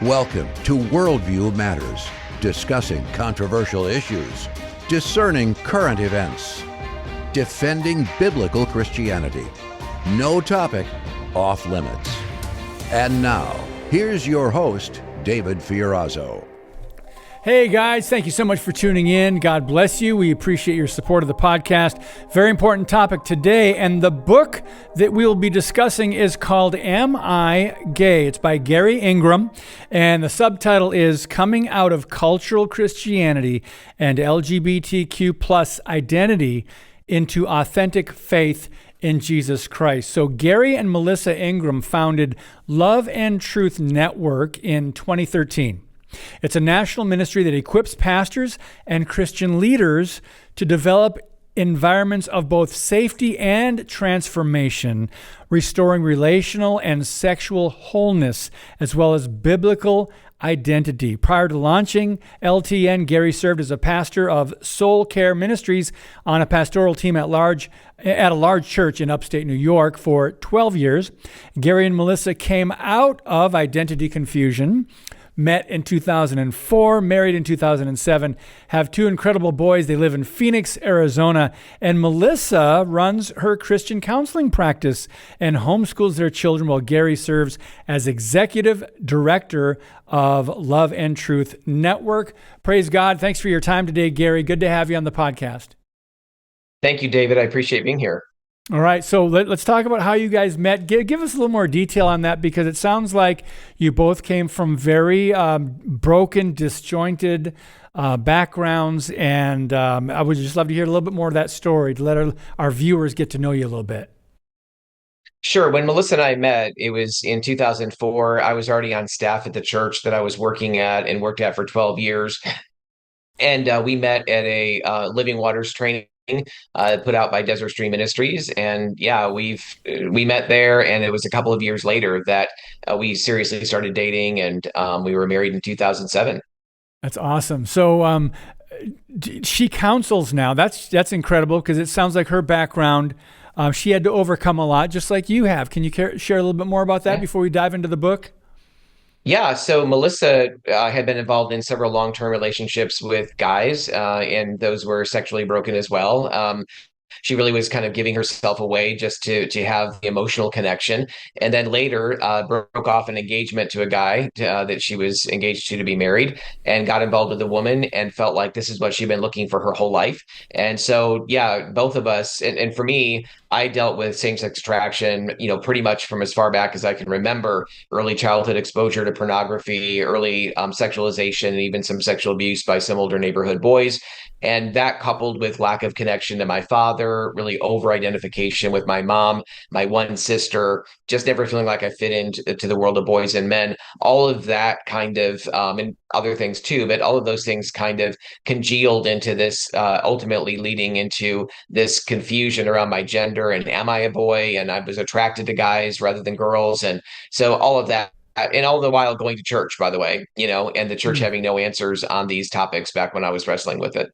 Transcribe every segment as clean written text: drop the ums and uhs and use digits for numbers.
Welcome to Worldview Matters, discussing controversial issues, discerning current events, defending biblical Christianity. No topic off limits. And now, here's your host, David Fiorazzo. Hey guys, thank you so much for tuning in. God bless you. We appreciate your support of the podcast. Very important topic today, and the book that we'll be discussing is called Am I Gay? It's by Garry Ingraham, and the subtitle is Coming Out of Cultural Christianity and LGBTQ plus Identity into Authentic Faith in Jesus Christ. So Garry and Melissa Ingraham founded Love and Truth Network in 2013. It's a national ministry that equips pastors and Christian leaders to develop environments of both safety and transformation, restoring relational and sexual wholeness, as well as biblical identity. Prior to launching LTN, Garry served as a pastor of Soul Care Ministries on a pastoral team at a large church in upstate New York for 12 years. Garry and Melissa came out of identity confusion, met in 2004, married in 2007, have two incredible boys. They live in Phoenix, Arizona, and Melissa runs her Christian counseling practice and homeschools their children, while Garry serves as executive director of Love and Truth Network. Praise God. Thanks for your time today, Garry. Good to have you on the podcast. Thank you, David. I appreciate being here. All right, so let's talk about how you guys met. Give us a little more detail on that, because it sounds like you both came from very broken, disjointed backgrounds, and I would just love to hear a little bit more of that story to let our viewers get to know you a little bit. Sure. When Melissa and I met, it was in 2004. I was already on staff at the church that I was working at and worked at for 12 years. And we met at a Living Waters training put out by Desert Stream Ministries. And yeah, we met there, and it was a couple of years later that we seriously started dating, and we were married in 2007. That's awesome. So she counsels now. That's incredible, because it sounds like her background, she had to overcome a lot, just like you have. Can you share a little bit more about that before we dive into the book? Yeah, so Melissa had been involved in several long-term relationships with guys, and those were sexually broken as well. She really was kind of giving herself away just to have the emotional connection, and then later broke off an engagement to a guy that she was engaged to be married, and got involved with a woman and felt like this is what she'd been looking for her whole life. And so, yeah, both of us, and for me, I dealt with same-sex attraction, pretty much from as far back as I can remember. Early childhood exposure to pornography, early sexualization, and even some sexual abuse by some older neighborhood boys. And that, coupled with lack of connection to my father, really over-identification with my mom, my one sister, just never feeling like I fit into the world of boys and men, all of that kind of, and other things too, but all of those things kind of congealed into this, ultimately leading into this confusion around my gender, and am I a boy? And I was attracted to guys rather than girls. And so all of that, and all the while going to church, by the way, and the church having no answers on these topics back when I was wrestling with it.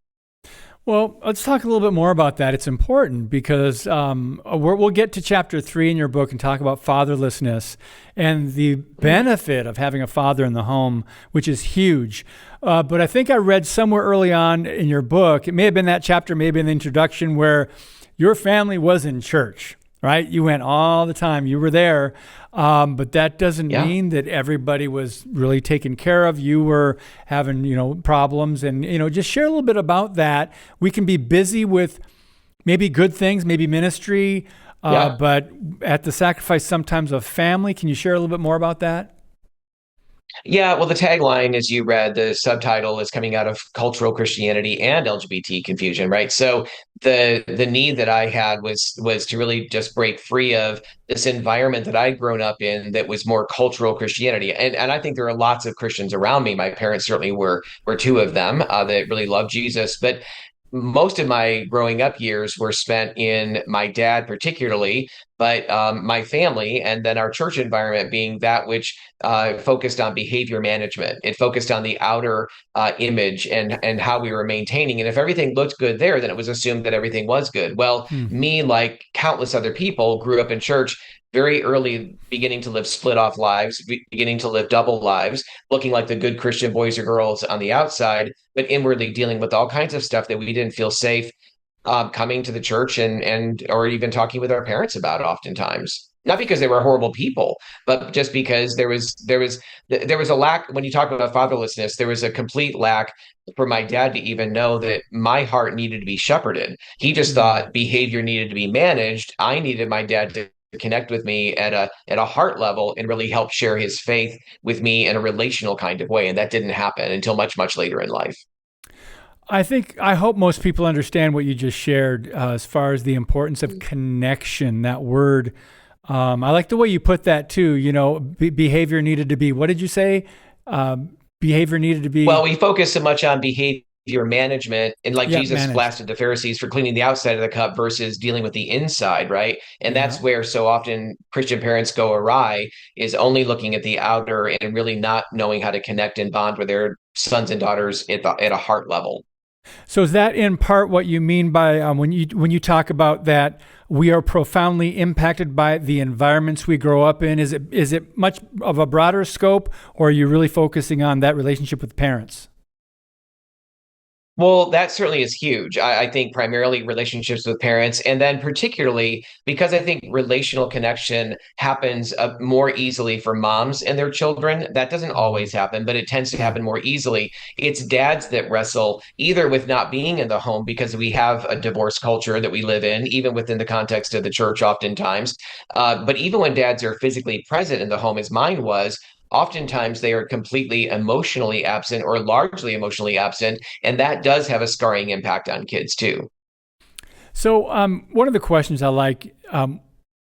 Well, let's talk a little bit more about that. It's important because we'll get to chapter 3 in your book and talk about fatherlessness and the benefit of having a father in the home, which is huge. But I think I read somewhere early on in your book, it may have been that chapter, maybe in the introduction, where your family was in church, right? You went all the time. You were there. But that doesn't mean that everybody was really taken care of. You were having, problems, and, just share a little bit about that. We can be busy with maybe good things, maybe ministry, but at the sacrifice sometimes of family. Can you share a little bit more about that? Yeah, well, the tagline, as you read, the subtitle is Coming Out of Cultural Christianity and LGBT Confusion, right? So the need that I had was to really just break free of this environment that I'd grown up in that was more cultural Christianity. And I think there are lots of Christians around me. My parents certainly were two of them that really loved Jesus. But most of my growing up years were spent in my dad particularly, but my family, and then our church environment being that which focused on behavior management. It focused on the outer image and how we were maintaining. And if everything looked good there, then it was assumed that everything was good. Well, me, like countless other people, grew up in church very early beginning to live split off lives, beginning to live double lives, looking like the good Christian boys or girls on the outside, but inwardly dealing with all kinds of stuff that we didn't feel safe coming to the church and or even talking with our parents about oftentimes. Not because they were horrible people, but just because there was a lack. When you talk about fatherlessness, there was a complete lack for my dad to even know that my heart needed to be shepherded. He just Mm. thought behavior needed to be managed. I needed my dad to connect with me at a heart level and really help share his faith with me in a relational kind of way. And that didn't happen until much, much later in life. I hope most people understand what you just shared as far as the importance of connection. That word, I like the way you put that too. Behavior needed to be. What did you say? Behavior needed to Well, be. we focus so much on behavior management, and like Yeah, Jesus managed. blasted the Pharisees for cleaning the outside of the cup versus dealing with the inside, right? And Yeah. that's where so often Christian parents go awry, is only looking at the outer and really not knowing how to connect and bond with their sons and daughters at a heart level. So is that in part what you mean by when you talk about that we are profoundly impacted by the environments we grow up in? Is it much of a broader scope, or are you really focusing on that relationship with parents? Well, that certainly is huge. I think primarily relationships with parents, and then particularly because I think relational connection happens more easily for moms and their children. That doesn't Mhm. always happen, but it tends to Yeah. happen more easily. It's dads that wrestle either with not being in the home because we have a divorce culture that we live in, even within the context of the church, oftentimes. But even when dads are physically present in the home, as mine was, oftentimes they are completely emotionally absent or largely emotionally absent, and that does have a scarring impact on kids too. So one of the questions I like,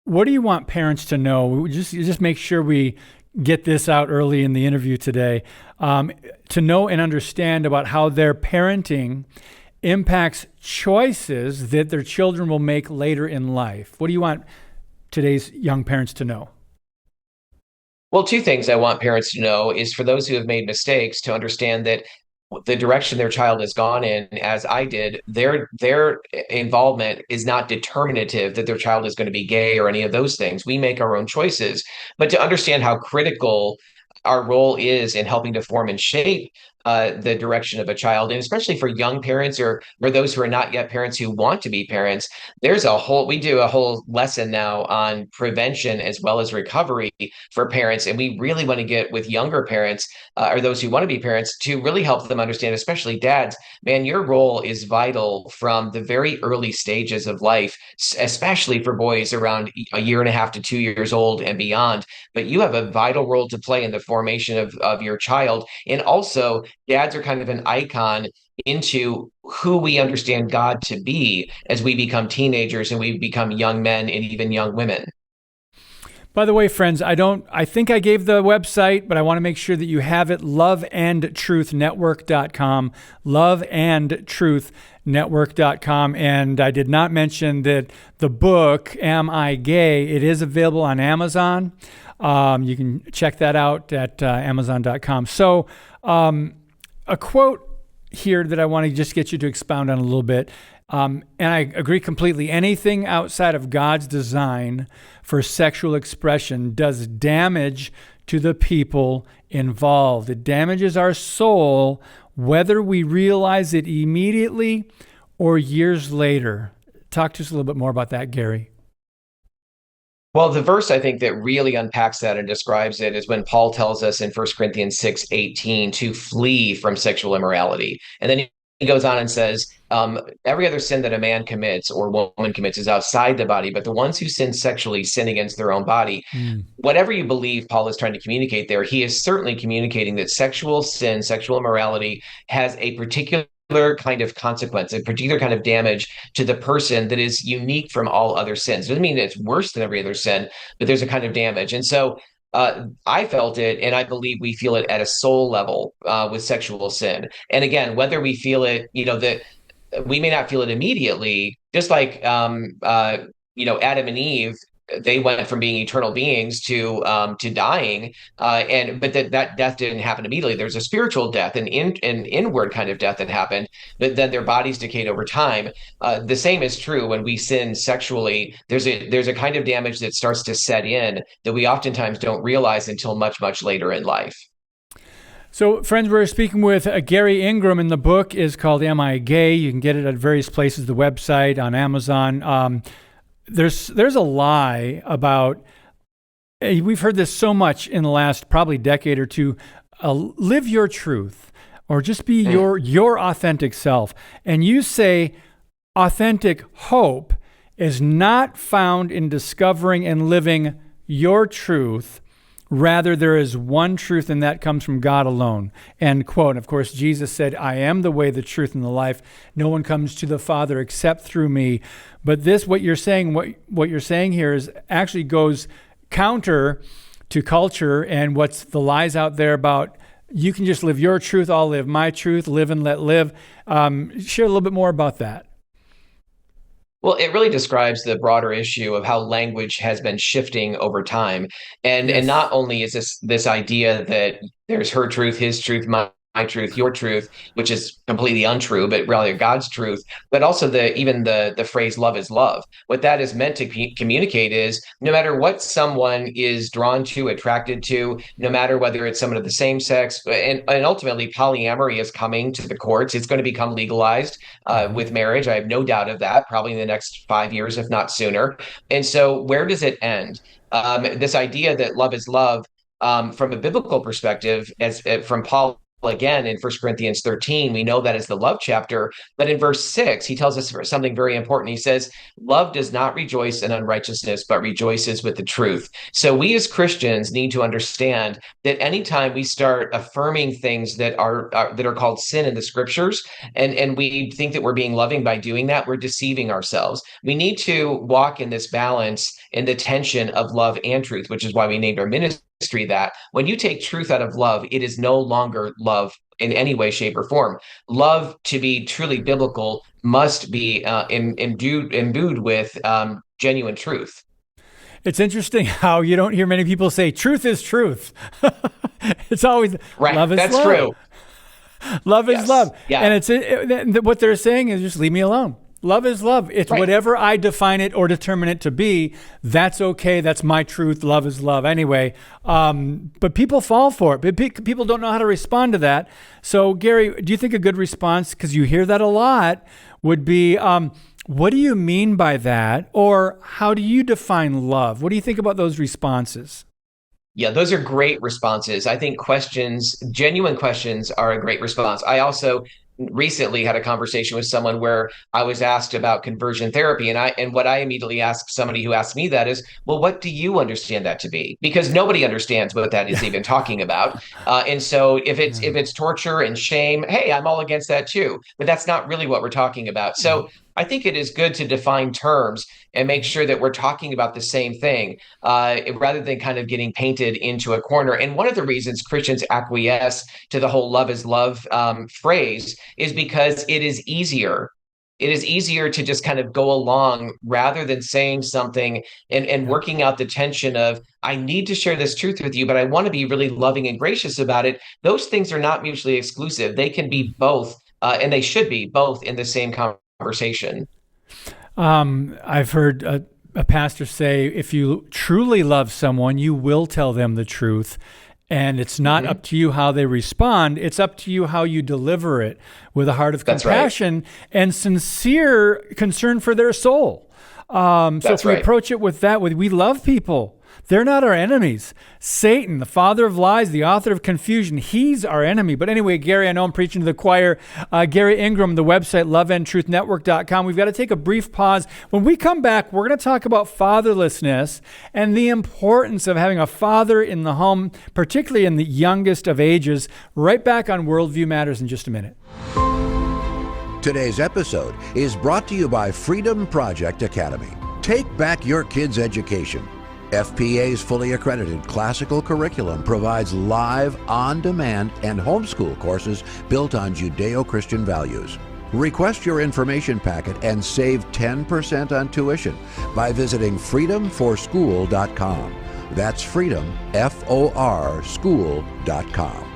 what do you want parents to know? We just make sure we get this out early in the interview today, to know and understand about how their parenting impacts choices that their children will make later in life. What do you want today's young parents to know? Well, two things I want parents to know is for those who have made mistakes to understand that the direction their child has gone in, as I did, their involvement is not determinative that their child is going to be gay or any of those things. We make our own choices, but to understand how critical our role is in helping to form and shape the direction of a child, and especially for young parents or those who are not yet parents who want to be parents, we do a whole lesson now on prevention as well as recovery for parents, and we really want to get with younger parents or those who want to be parents to really help them understand, especially dads, man, your role is vital from the very early stages of life, especially for boys around a year and a half to 2 years old and beyond. But you have a vital role to play in the formation of your child. And also, dads are kind of an icon into who we understand God to be as we become teenagers and we become young men and even young women. By the way, friends, I think I gave the website, but I want to make sure that you have it, loveandtruthnetwork.com, loveandtruthnetwork.com. And I did not mention that the book, Am I Gay? It is available on Amazon. You can check that out at amazon.com. So, a quote here that I want to just get you to expound on a little bit. And I agree completely. Anything outside of God's design for sexual expression does damage to the people involved. It damages our soul, whether we realize it immediately or years later. Talk to us a little bit more about that, Garry. Well, the verse I think that really unpacks that and describes it is when Paul tells us in 1 Corinthians 6:18 to flee from sexual immorality. And then he goes on and says, every other sin that a man commits or woman commits is outside the body, but the ones who sin sexually sin against their own body. Mm. Whatever you believe Paul is trying to communicate there, he is certainly communicating that sexual sin, sexual immorality has a particular kind of consequence, a particular kind of damage to the person that is unique from all other sins. It doesn't mean it's worse than every other sin, but there's a kind of damage. And so I felt it, and I believe we feel it at a soul level with sexual sin. And again, whether we feel it, that we may not feel it immediately, just like Adam and Eve. they went from being eternal beings to dying, but that death didn't happen immediately. There's a spiritual death, an inward kind of death that happened, but then their bodies decayed over time. The same is true when we sin sexually. There's a kind of damage that starts to set in that we oftentimes don't realize until much later in life. So, friends, we're speaking with Garry Ingraham, and the book is called Am I Gay? You can get it at various places, the website, on Amazon. There's a lie about, we've heard this so much in the last probably decade or two, live your truth, or just be your authentic self. And you say authentic hope is not found in discovering and living your truth. Rather, there is one truth, and that comes from God alone. End quote. And of course, Jesus said, I am the way, the truth, and the life. No one comes to the Father except through me. But this, what you're saying here is actually goes counter to culture and what's the lies out there about you can just live your truth, I'll live my truth, live and let live. Share a little bit more about that. Well, it really describes the broader issue of how language has been shifting over time. And not only is this idea that there's her truth, his truth, my truth, your truth, which is completely untrue, but rather God's truth, but also even the phrase love is love. What that is meant to communicate is no matter what someone is drawn to, attracted to, no matter whether it's someone of the same sex, and ultimately polyamory is coming to the courts. It's going to become legalized with marriage. I have no doubt of that, probably in the next 5 years, if not sooner. And so where does it end? This idea that love is love, from a biblical perspective, as from Paul again in 1 Corinthians 13, we know that is the love chapter. But in verse 6, he tells us something very important. He says, love does not rejoice in unrighteousness, but rejoices with the truth. So we as Christians need to understand that anytime we start affirming things that are called sin in the scriptures, and we think that we're being loving by doing that, we're deceiving ourselves. We need to walk in this balance, in the tension of love and truth, which is why we named our ministry that. When you take truth out of love, it is no longer love in any way, shape, or form. Love, to be truly biblical, must be imbued with genuine truth. It's interesting how you don't hear many people say truth is truth. It's always right. Love is That's love. True. Love is love. Yeah. And what they're saying is just leave me alone. Love is love. It's right. Whatever I define it or determine it to be, that's okay. That's my truth. Love is love. Anyway, but people fall for it. But people don't know how to respond to that. So, Garry, do you think a good response, because you hear that a lot, would be, what do you mean by that? Or how do you define love? What do you think about those responses? Yeah, those are great responses. I think genuine questions are a great response. I also recently had a conversation with someone where I was asked about conversion therapy, and what I immediately asked somebody who asked me that is, well, what do you understand that to be? Because nobody understands what that is even talking about. And so if it's torture and shame, hey, I'm all against that too. But that's not really what we're talking about. So I think it is good to define terms and make sure that we're talking about the same thing, rather than kind of getting painted into a corner. And one of the reasons Christians acquiesce to the whole love is love phrase is because it is easier. It is easier to just kind of go along rather than saying something and working out the tension of, I need to share this truth with you, but I want to be really loving and gracious about it. Those things are not mutually exclusive. They can be both, and they should be both in the same conversation. I've heard a pastor say, if you truly love someone, you will tell them the truth. And it's not up to you how they respond. It's up to you how you deliver it with a heart of compassion and sincere concern for their soul. So if we approach it with that, we love people. They're not our enemies. Satan, the father of lies, the author of confusion, he's our enemy. But anyway, Garry, I know I'm preaching to the choir. Garry Ingraham, the website, loveandtruthnetwork.com. We've got to take a brief pause. When we come back, we're going to talk about fatherlessness and the importance of having a father in the home, particularly in the youngest of ages. Right back on Worldview Matters in just a minute. Today's episode is brought to you by Freedom Project Academy. Take back your kids' education. FPA's fully accredited classical curriculum provides live, on-demand, and homeschool courses built on Judeo-Christian values. Request your information packet and save 10% on tuition by visiting freedomforschool.com. That's freedom, F-O-R, school.com.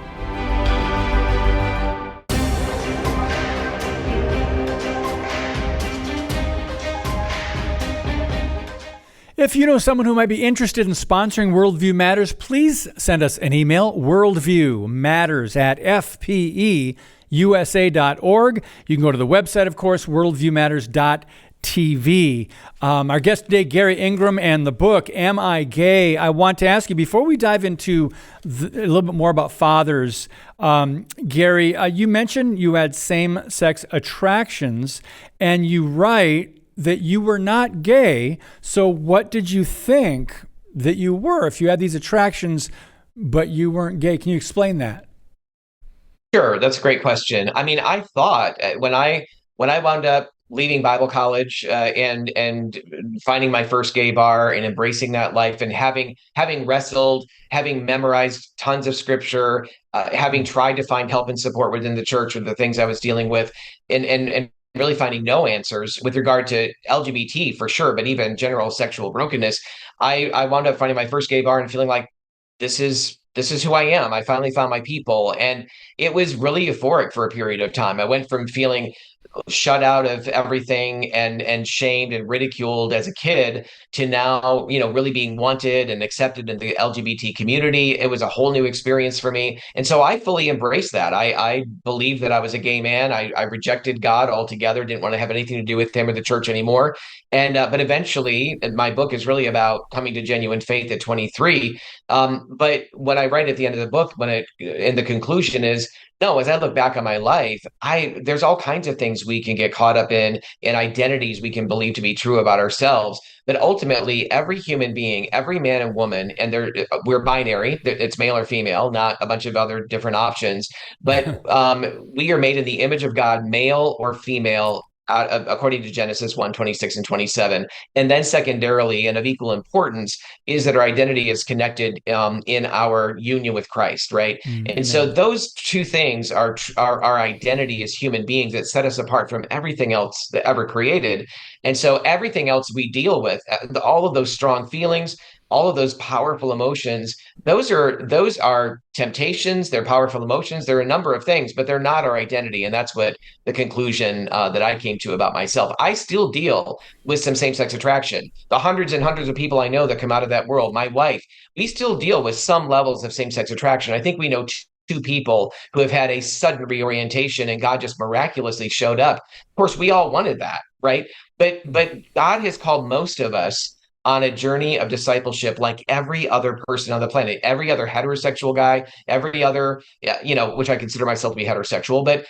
If you know someone who might be interested in sponsoring Worldview Matters, please send us an email, worldviewmatters@fpeusa.org. You can go to the website, of course, worldviewmatters.tv. Our guest today, Garry Ingraham, and the book, Am I Gay? I want to ask you, before we dive into a little bit more about fathers, Garry, you mentioned you had same-sex attractions, and you write that you were not gay. So what did you think that you were if you had these attractions, but you weren't gay? Can you explain that? Sure, that's a great question. I mean, I thought when I wound up leaving Bible college and finding my first gay bar and embracing that life and having wrestled, having memorized tons of scripture, having tried to find help and support within the church with the things I was dealing with, and really finding no answers with regard to LGBT for sure, but even general sexual brokenness, I wound up finding my first gay bar and feeling like this is who I am. I finally found my people. And it was really euphoric for a period of time. I went from feeling shut out of everything and shamed and ridiculed as a kid to now, really being wanted and accepted in the LGBT community. It was a whole new experience for me. And so I fully embraced that. I believed that I was a gay man. I rejected God altogether, didn't want to have anything to do with him or the church anymore. And but eventually, my book is really about coming to genuine faith at 23. But what I write at the end of the book, in the conclusion is, no, as I look back on my life, there's all kinds of things we can get caught up in and identities we can believe to be true about ourselves. But ultimately, every human being, every man and woman, and we're binary, it's male or female, not a bunch of other different options. But we are made in the image of God, male or female, according to Genesis 1:26 and 27. And then secondarily, and of equal importance, is that our identity is connected in our union with Christ, right? Mm-hmm. And so those two things are our identity as human beings that set us apart from everything else that ever created. And so everything else we deal with, all of those strong feelings, all of those powerful emotions, those are temptations, they're powerful emotions, they're a number of things, but they're not our identity. And that's what the conclusion that I came to about myself. I still deal with some same-sex attraction. The hundreds and hundreds of people I know that come out of that world, my wife, we still deal with some levels of same-sex attraction. I think we know two people who have had a sudden reorientation and God just miraculously showed up. Of course, we all wanted that, right? But God has called most of us on a journey of discipleship like every other person on the planet, every other heterosexual guy, every other, which I consider myself to be heterosexual, but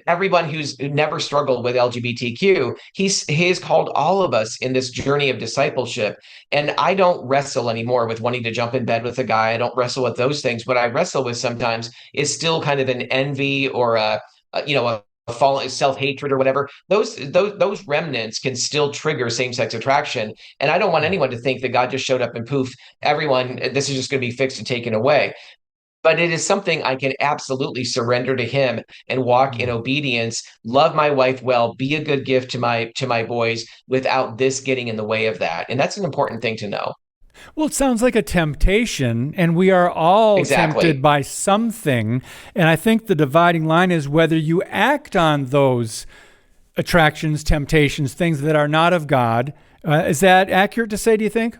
everyone who's never struggled with LGBTQ, he has called all of us in this journey of discipleship. And I don't wrestle anymore with wanting to jump in bed with a guy. I don't wrestle with those things. What I wrestle with sometimes is still kind of an envy or a self-hatred or whatever. Those remnants can still trigger same-sex attraction. And I don't want anyone to think that God just showed up and poof, this is just going to be fixed and taken away. But it is something I can absolutely surrender to him and walk in obedience, love my wife well, be a good gift to my boys without this getting in the way of that. And that's an important thing to know. Well, it sounds like a temptation, and we are all tempted by something. And I think the dividing line is whether you act on those attractions, temptations, things that are not of God. Is that accurate to say, do you think?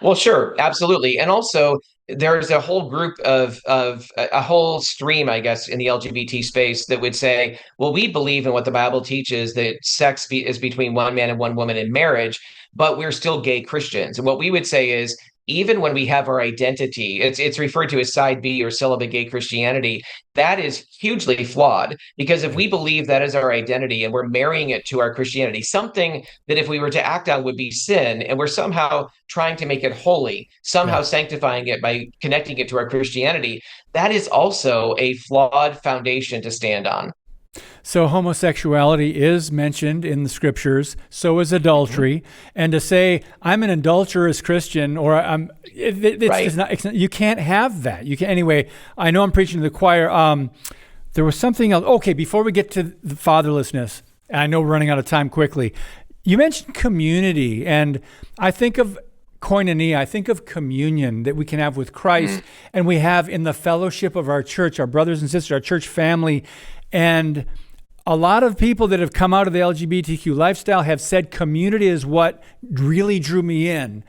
Well, sure, absolutely. And also, there's a whole group of a whole stream, I guess, in the LGBT space that would say, well, we believe in what the Bible teaches, that sex is between one man and one woman in marriage, but we're still gay Christians. And what we would say is, even when we have our identity, it's referred to as side B or celibate gay Christianity, that is hugely flawed. Because if we believe that is our identity and we're marrying it to our Christianity, something that if we were to act on would be sin, and we're somehow trying to make it holy, somehow sanctifying it by connecting it to our Christianity, that is also a flawed foundation to stand on. So homosexuality is mentioned in the scriptures, so is adultery. And to say, I'm an adulterous Christian, or it's not, you can't have that. You can anyway. I know I'm preaching to the choir. There was something else. Okay, before we get to the fatherlessness, and I know we're running out of time quickly. You mentioned community, and I think of koinonia, I think of communion that we can have with Christ, and we have in the fellowship of our church, our brothers and sisters, our church family. And a lot of people that have come out of the LGBTQ lifestyle have said community is what really drew me in.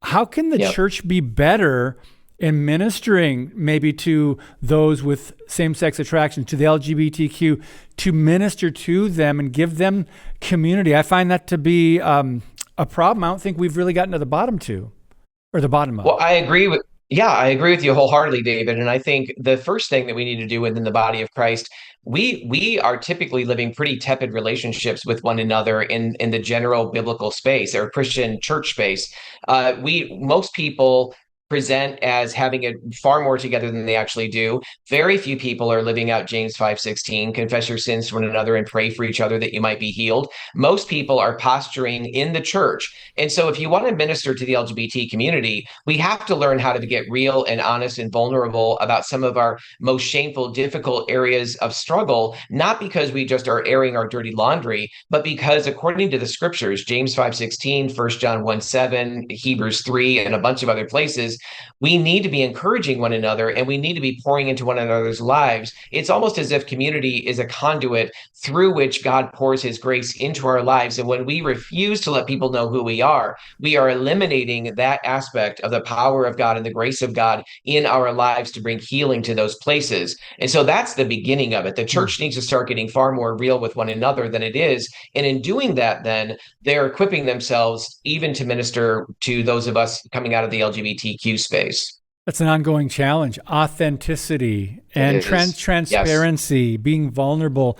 How can the church be better in ministering maybe to those with same-sex attraction, to the LGBTQ, to minister to them and give them community? I find that to be a problem I don't think we've really gotten to the bottom of. Well, I agree with you wholeheartedly, David. And I think the first thing that we need to do within the body of Christ, we are typically living pretty tepid relationships with one another in the general biblical space or Christian church space. Most people present as having it far more together than they actually do. Very few people are living out James 5:16, confess your sins to one another and pray for each other that you might be healed. Most people are posturing in the church. And so if you want to minister to the LGBT community, we have to learn how to get real and honest and vulnerable about some of our most shameful, difficult areas of struggle, not because we just are airing our dirty laundry, but because according to the scriptures, James 5:16, 1 John 1:7, Hebrews 3, and a bunch of other places, we need to be encouraging one another and we need to be pouring into one another's lives. It's almost as if community is a conduit through which God pours his grace into our lives. And when we refuse to let people know who we are eliminating that aspect of the power of God and the grace of God in our lives to bring healing to those places. And so that's the beginning of it. The church needs to start getting far more real with one another than it is. And in doing that, then they're equipping themselves even to minister to those of us coming out of the LGBTQ space. That's an ongoing challenge. Authenticity and transparency, being vulnerable.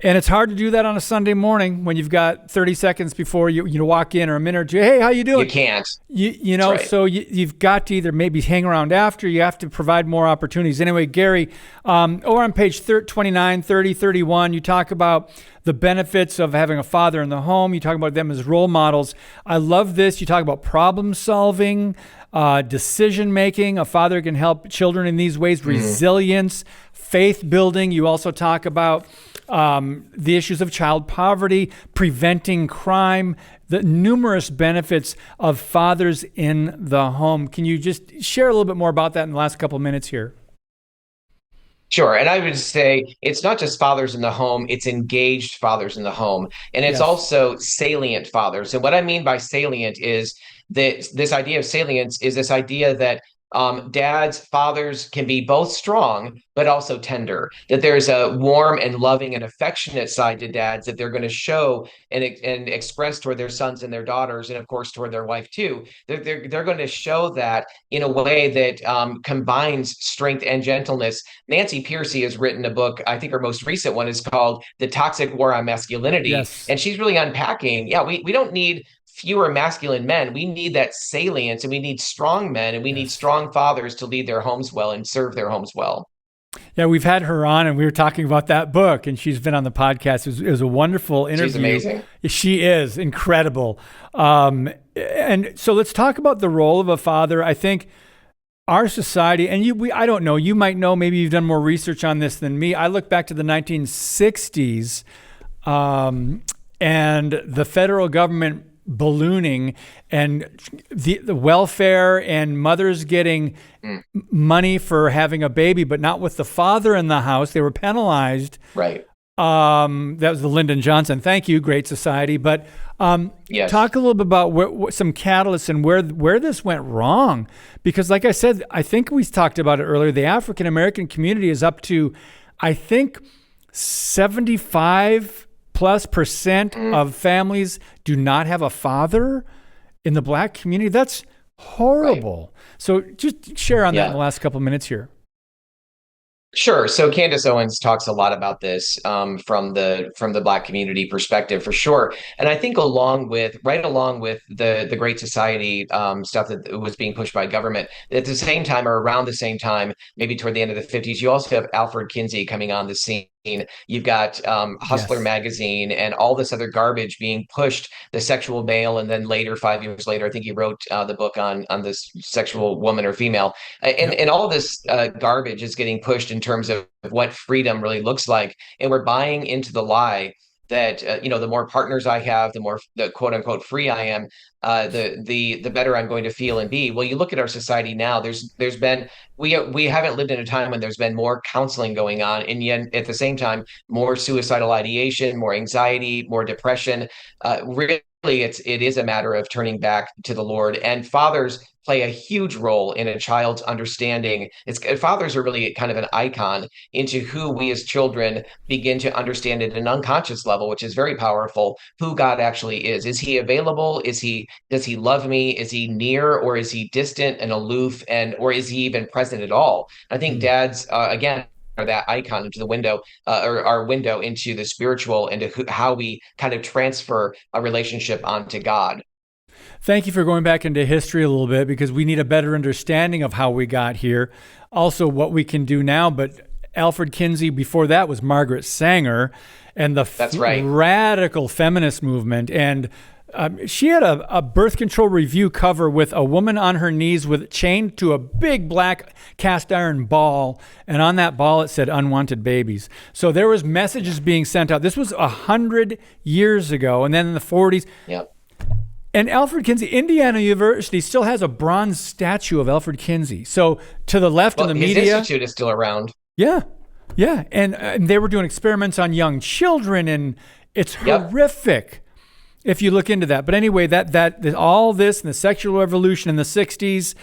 And it's hard to do that on a Sunday morning when you've got 30 seconds before you walk in, or a minute or two. Hey, how you doing? You can't. You know, right. So you've got to either maybe hang around after. You have to provide more opportunities. Anyway, Garry, over on page 29, 30, 31, you talk about the benefits of having a father in the home. You talk about them as role models. I love this. You talk about problem solving, decision making. A father can help children in these ways. Resilience, faith building. You also talk about the issues of child poverty, preventing crime, the numerous benefits of fathers in the home. Can you just share a little bit more about that in the last couple of minutes here? Sure. And I would say it's not just fathers in the home, it's engaged fathers in the home. And it's also salient fathers. And what I mean by salient is that this idea of salience is this idea that fathers can be both strong, but also tender, that there's a warm and loving and affectionate side to dads that they're going to show and express toward their sons and their daughters, and of course toward their wife too. They're going to show that in a way that combines strength and gentleness. Nancy Pearcey has written a book, I think her most recent one is called The Toxic War on Masculinity. Yes. And she's really unpacking, we don't need fewer masculine men. We need that salience, and we need strong men, and we need strong fathers to lead their homes well and serve their homes well. Yeah, we've had her on, and we were talking about that book, and she's been on the podcast. It was a wonderful interview. She's amazing. She is incredible. And so let's talk about the role of a father. I think our society, and I don't know, you might know, maybe you've done more research on this than me. I look back to the 1960s and the federal government ballooning, and the welfare, and mothers getting money for having a baby, but not with the father in the house. They were penalized. Right. That was the Lyndon Johnson. Thank you, Great Society. But talk a little bit about some catalysts and where this went wrong. Because like I said, I think we talked about it earlier, the African American community is up to, I think, 75 plus percent of families do not have a father in the Black community. That's horrible. Right. So just share on that in the last couple of minutes here. Sure. So Candace Owens talks a lot about this from the Black community perspective, for sure. And I think right along with the Great Society stuff that was being pushed by government, at the same time, or around the same time, maybe toward the end of the 50s, you also have Alfred Kinsey coming on the scene You've got Hustler Yes. magazine and all this other garbage being pushed, the sexual male, and then later, 5 years later, I think he wrote the book on this sexual woman or female, and Yep. all this garbage is getting pushed in terms of what freedom really looks like, and we're buying into the lie that the more partners I have, the more the quote unquote free I am, the better I'm going to feel and be. Well, you look at our society now. There's been we haven't lived in a time when there's been more counseling going on, and yet at the same time more suicidal ideation, more anxiety, more depression. Really, it is a matter of turning back to the Lord, and fathers play a huge role in a child's understanding. Fathers are really kind of an icon into who we as children begin to understand at an unconscious level, which is very powerful, who God actually is. Is he available? Does he love me? Is he near, or is he distant and aloof, or is he even present at all? I think Mm. dads, again, are that icon into the window, or our window into the spiritual, and to how we kind of transfer a relationship onto God. Thank you for going back into history a little bit, because we need a better understanding of how we got here. Also, what we can do now. But Alfred Kinsey, before that, was Margaret Sanger and the That's right. radical feminist movement. And she had a birth control review cover with a woman on her knees chained to a big black cast iron ball. And on that ball, it said unwanted babies. So there was messages being sent out. This was 100 years ago. And then in the 40s, Yep. and Alfred Kinsey, Indiana University still has a bronze statue of Alfred Kinsey. So to the left Well, in the his media, institute is still around. yeah, yeah, and they were doing experiments on young children, and it's Yep. horrific if you look into that. But anyway, that all this and the sexual revolution in the '60s,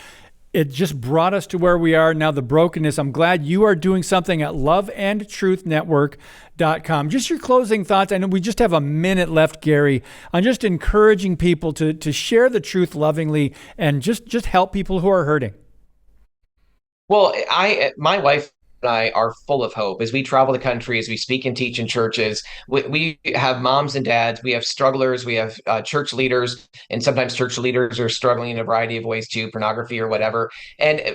it just brought us to where we are now. The brokenness. I'm glad you are doing something at loveandtruthnetwork.com. Just your closing thoughts. I know we just have a minute left, Garry, on just encouraging people to share the truth lovingly and just help people who are hurting. Well, my wife and I are full of hope as we travel the country, as we speak and teach in churches. We have moms and dads, we have strugglers, we have church leaders, and sometimes church leaders are struggling in a variety of ways too, pornography or whatever.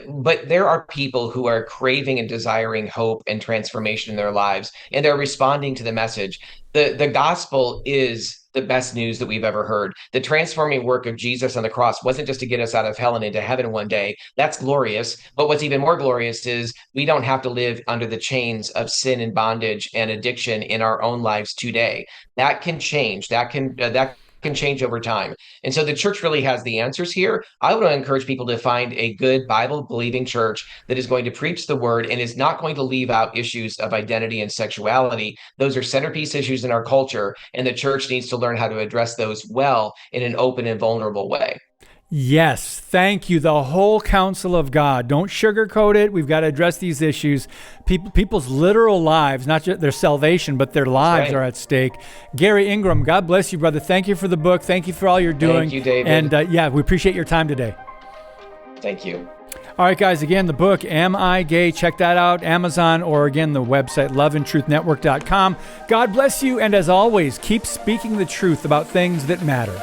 But there are people who are craving and desiring hope and transformation in their lives, and they're responding to the message. The gospel is the best news that we've ever heard. The transforming work of Jesus on the cross wasn't just to get us out of hell and into heaven one day. That's glorious. But what's even more glorious is we don't have to live under the chains of sin and bondage and addiction in our own lives today. That can change. That can change over time. And so the church really has the answers here. I would encourage people to find a good Bible believing church that is going to preach the word and is not going to leave out issues of identity and sexuality. Those are centerpiece issues in our culture, and the church needs to learn how to address those well in an open and vulnerable way. Yes, thank you. The whole counsel of God. Don't sugarcoat it. We've got to address these issues. People's literal lives, not just their salvation, but their lives are at stake. Garry Ingraham, God bless you, brother. Thank you for the book. Thank you for all you're doing. Thank you, David. And we appreciate your time today. Thank you. All right, guys, again, the book, Am I Gay? Check that out, Amazon, or again, the website, loveandtruthnetwork.com. God bless you, and as always, keep speaking the truth about things that matter.